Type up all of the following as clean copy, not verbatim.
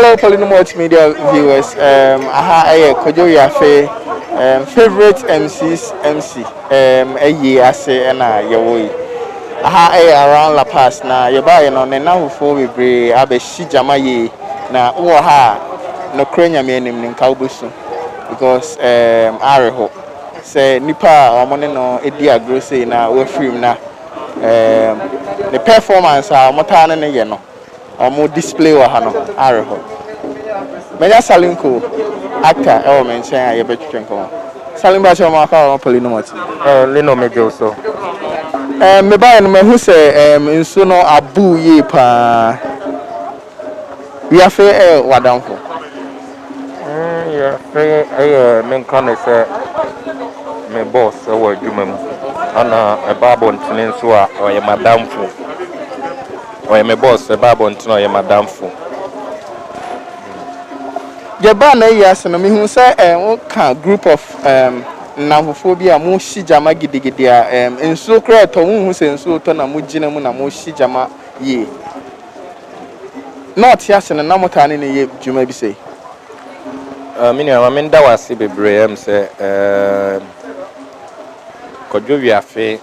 Hello, Poleeno Multimedia viewers. Aha, Kwadwo Wiafe, favorite MCs MC. I say na yewo. Aha, around La Paz na yeba no ne na hufo bebre abeshi jama ye na wo ha no krenya me anim nka obosu because areho say nipa omone no edi agro say na we film na the performance a motane ne ye no omo display wa ha no areho Menya Salinko actor e mention a ye betwetwen ko Salim ba che mo aka o Poleeno Moti Lino mejo so me ba no me hu se nsu no abu ye pa Wiafe wadamfo yeah men kan say me boss wa adwuma mu ana e babo ntene nso a o ye madamfo o ye me boss e babo ntene o ye madamfo je ba na yes no me hu se o ka group of namfofo bi a mo hijama gidigidi a nsu kra to mo hu se nsu to na mo gina mu na mo hijama ye not yes na motane ne ye dwuma bi sei mini ama men da wase bebre am say Kwadwo Wiafe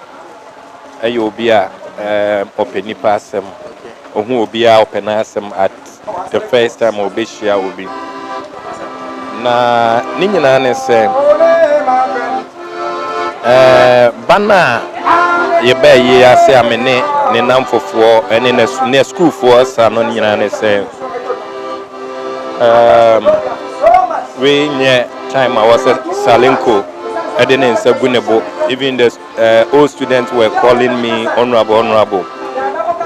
ayo obi a openipa asem ohu obi a opena asem at the first time obi share obi na ni nyina ne say bana ye ba ye ase amene ne namfofo ene ne school for sa no nyina ne say we nye time I was Salinko I didn't say gunebo even the old students were calling me honorable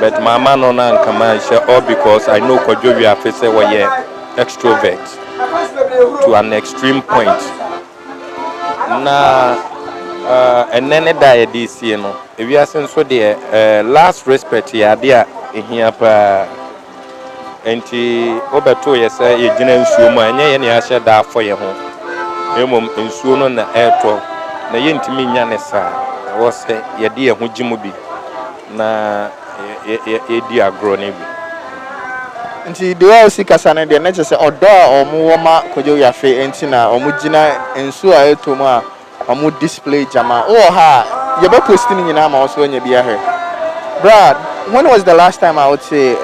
but my man on and command all because I know Kwadwo Wiafe say we are extrovert to an extreme point na and then die this you know if you are so the last respect ya dia ehia pa enti obeto ye say ye gina nsuo mu anya ye ne ahye da afọ ye ho emom nsuo no na eto na ye ntimi nya ne sa wo se ye de ye ho gimu bi na ye di agro ne bi nti de wa si kasa ne de na che se odo a omo wo ma Kwadwo Wiafe enti na omo gina nsuo a eto mu a omo display jama o ha ye be post ni nyina ma so nya bi ahwe Brad, when was the last time I would say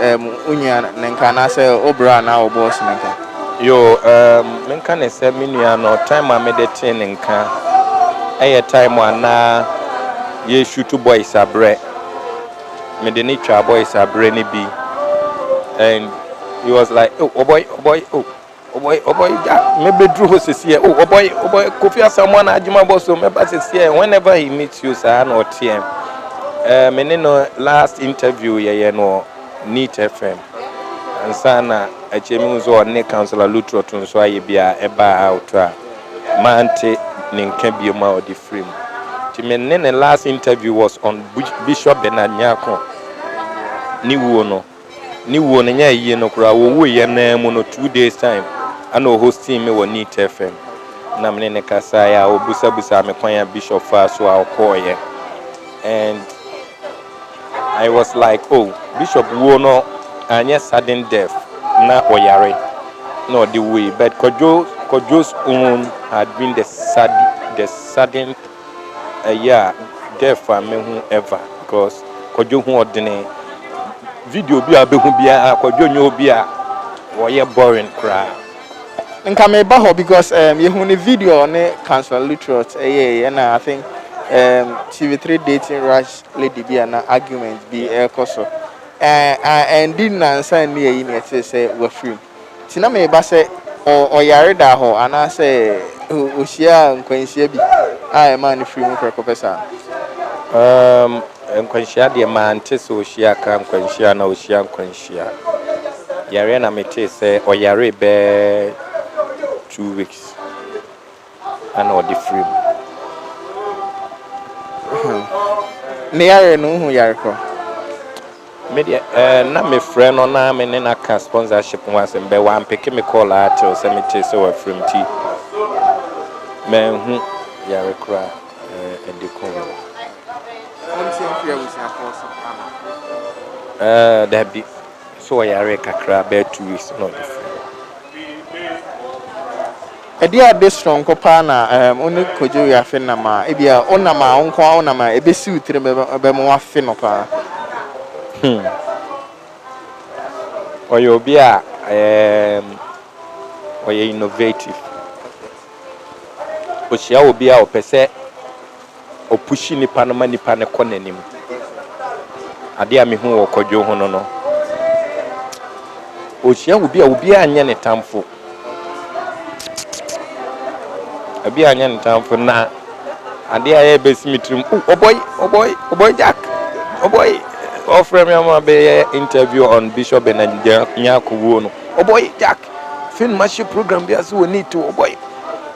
unya nenkana say obra na oboss nenka? Yo menka ne say menua no time I made it nenka eye time na ye shoot boys abre me de nature boys abre ni bi and he was like oh boy me bedru hosese here oh boy Kofi Asamoah adjuma boss so me pass here whenever he meets you sir na otiem meneno last interview ye no Neat FM and sana achemi zo ne councilor Lutro tun so aye bia eba out a mante ninka bi ma odi frame ti menene last interview was on Bishop Bernard Nyarko ni wo no nya ye no kura wo ye na mu no 2 days time ana hosting me won Neat FM na menene kasa ya obusa me kwan ya Bishop fa so a okoye and I was like, oh, Bishop Wono, and yes, sudden death, na oyare, no the way. But Kwadwo's own had been the sudden, death for me ever because Kwadwo who ordinary video be a Kwadwo nyo be a oye boring cry. Nka me ba ho because you hu the video ne Councilor Lutrot and I think TV3 dating rush lady be an argument be koso and didn't answer near in it say we free tina me ba say o yare da ho ana say o hia nkwanhia bi a man free mu professor nkwanhia de man te so hia ka nkwanhia na o hia nkwanhia yare na me te say o yare be 2 weeks and o the free ne yare no hu yare ko media na me friend no na me na ka sponsorship once be wan pick me call at o say me te say we from tea me hu yare kra e de ko that be so yare kakra be 2 weeks no different Edia de strong kopa na oni Kwadwo Wiafe na ma ebia onama onko onama ebesi utire be mo afe no pa. Oyo obi a oye innovative. Oshia obi a opese opushi nipa no manipa ne konanim. Ade a me hu wo Kwadwo ho no. Oshia obi a anya ne tamfo. Abi anya ne tamfo na ade a ye besi mitrim. Oh boy Jack. Oh boy. Offer me a interview on Bishop Bernard Nyarko no. Oh boy Jack. Film match program be as we need to. Oh boy.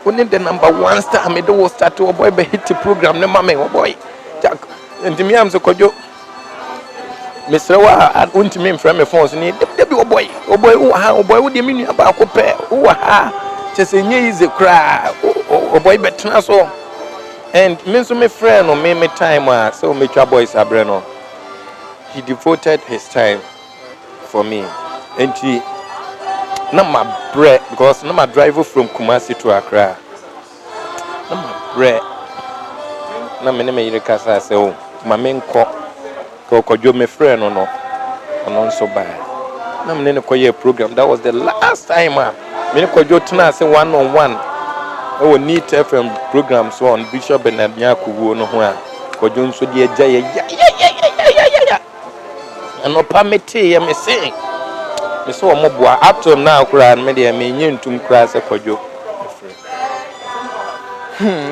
We need the number 1 star me do start to. Oh boy be hit the program ne mama. Oh boy Jack. And me am so Kwadwo. Mr. Wa unti me frame me phones ni de be oh boy oh boy wo de me nua ba ko pe wo ha chese nye easy cry oh boy betena so and me so me friend no me time so me twa boys abre no he devoted his time for me and he na my bread because na my drive from Kumasi to Accra na my bread na me ne me yire kasa say oh ma me nko Kwadwo me friend no so bad. Na me ne koye program. That was the last time me ne Kwadwo tena say one-on-one. We need FM program so on Bishop Bernard Nyarko no ho a Kwadwo nso de agya ya. Ano pamete ya me sing. Me so omoboa up to now kura me de me nyintum kura say Kwadwo.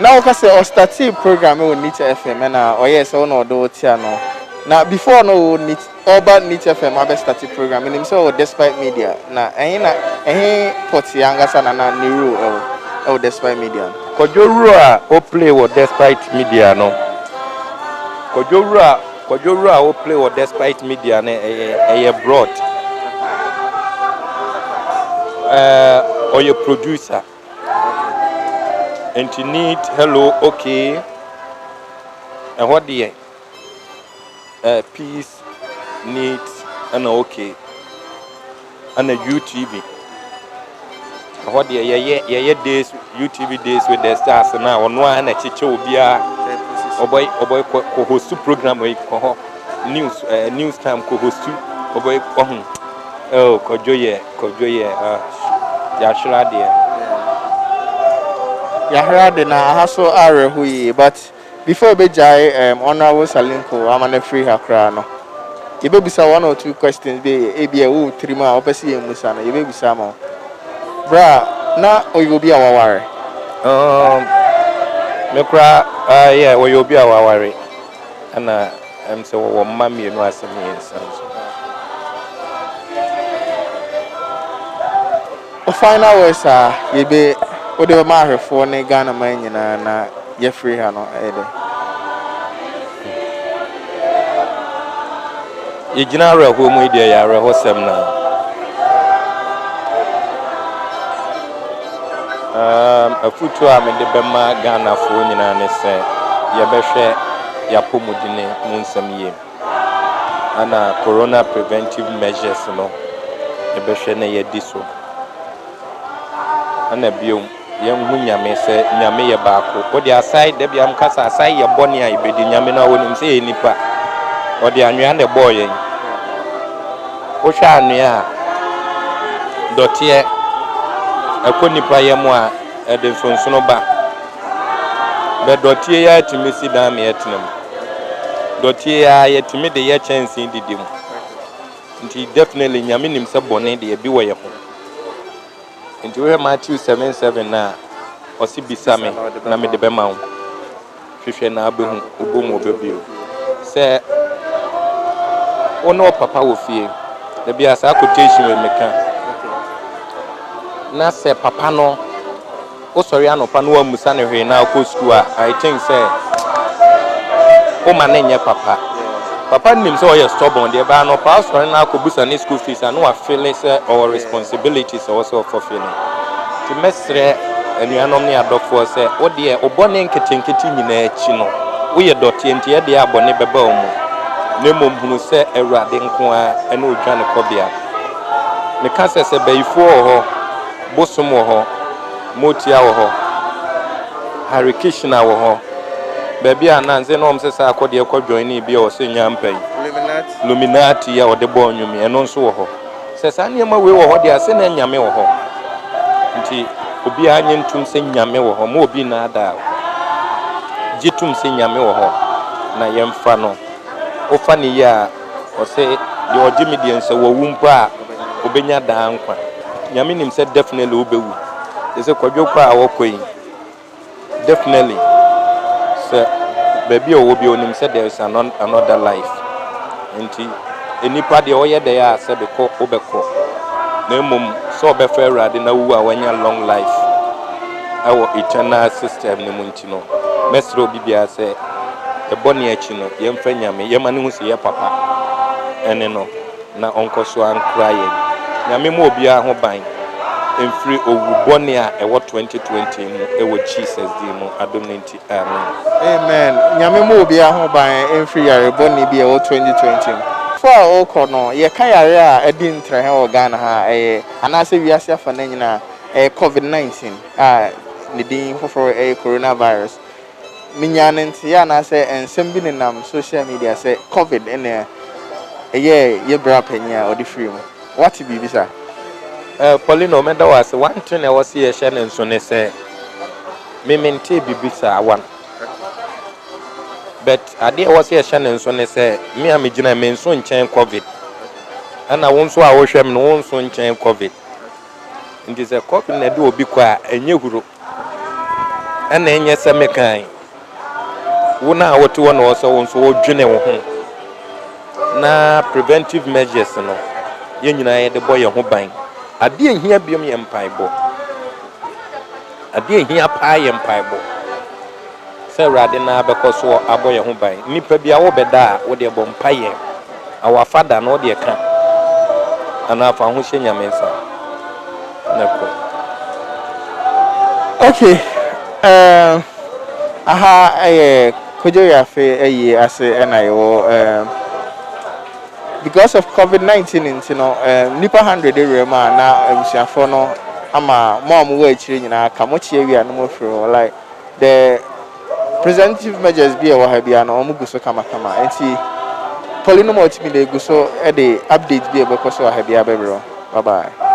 Now we can say o start program we need FM na o yes o no do tia no. Now before no need Oba need FM abe start program and so despite media na poti anga sana na niru despite media Kwadwo Rua o play with despite media no Kwadwo Rua o play with despite media na broad or your producer and you need hello okay and what the peace needs and okay and a UTV. What the days UTV days with the stars now on one and a chicho will be a boy co-host program with news time co-host oh boy oh Kwadwo Yashra there Yahra de na haso are hui but before Bejai honorable Salinko amane free hakra no you be bisa 1 or 2 questions be ebia wo trima opesi emusa na you be bisa ma bra na oyobi awaware me kra yeah oyobi awaware ana am say wo mami no asemi ensan o final words you be o de ma ahwefo ne Ghana man nyina na ye free ha no ede ye gina reho mu ide ya reho sem na afutu a me de bema Ghana fo nyina ne se ye behwe ya pomudine mu nsem ye ana corona preventive measures no ye behwe na ye di so ana biom ye hu nyame se nyame ye baako o de aside de biam kasa aside ye boni a ibedi nyame na wonim se ye nipa o de anwea na boy yen o hwa anwea dotie akonipa ye mu a de nsonsono ba be dotie ya timisi da me etenam dotie ya ye timi de ye chance didim nti definitely nyame nim se boni de bi wo ye ho nti we Matthew 7:7 na osi bisame na me de be ma wo hwehwe na abehu obomu obebio se ono papa wo fie da bia sa quotation we meka na se papa no o sori anopa no wa musa ne hwe na ko school I think say o ma na nye papa nim so ye stubborn de ba no pa sori na ko busa ne school fees and wa feel say our responsibilities also for feeling ti mesre anuanom ne adofo say o de obone nketenketi nyina achi no wo ye dotie nti ye de abone beba o mu ne mom hunu se awurade nko a ene odwa ne kobia me ka se bayifo ho bosom ho Motia wo ho Harry Kishna wo ho baby ananze no omse sa akode ekwadwan bi o se nyampan Luminati ya ode bo nwumi eno nso wo ho se sa niam we wo ho de ase na nyame wo ho nti obi anye ntum se nyame wo ho ma obi na ada jitum se nyame wo ho na yemfa no ofa ne ya o se de ogimedian se wo wumpa obenya da nkwa nyame nim se definitely obewu se Kwadwo kwa awokoyi definitely so baby o obi onim say there is another life nti enipa de oye de ya se beko obeko na mum so obefa awurade na wu a wanya long life awo eternal system ni munti no mesro bibia se eboni achi no yemfa nyame yema ne hu se ye papa ene no na onkoso an crying nyame mo obi a ho ban emfiri owu boni a ewo 2020 mu ewo Jesus di mu adomnenti amen nyame mo obi a ho ban emfiri yare boni bi ewo 2020 for all kono ye kan yare a edi ntre he organ ha anase wiase afa na nyina COVID-19 ne din for coronavirus minyane nti ya na se ensem bi nenam social media say COVID ene ye bra panya odi free mu what be bisa Poleeno meda was one thing I was here sharing so ne say me mente bibisa one but ade was here sharing so ne say me am gina me nso nchen COVID ana won so a wo hwem no won so nchen COVID ndi say COVID na de obi kwa enye huro ana enye se me kan wona wote wona wo so won so wo dwene wo ho na preventive measures no ye nyina ye de boy ho ban ade ehia biom ye mpaibo ade ehia pa ye mpaibo se rade na bekoso aboye ho ban nipa bia wo beda wo de bo mpaye our father no de ka ana fa ho hye nyamensa nako okay Kwadwo Wiafe ase na yo because of COVID-19 you know nipa 100 area ma na emsiafo no ama mom we achire nyina ka mo chie wi anu mo fro like the preventive measures be wa ha bia na omu guso kama enti Poleeno Multimedia guso e dey update be e be koso ha bia bebro bye bye.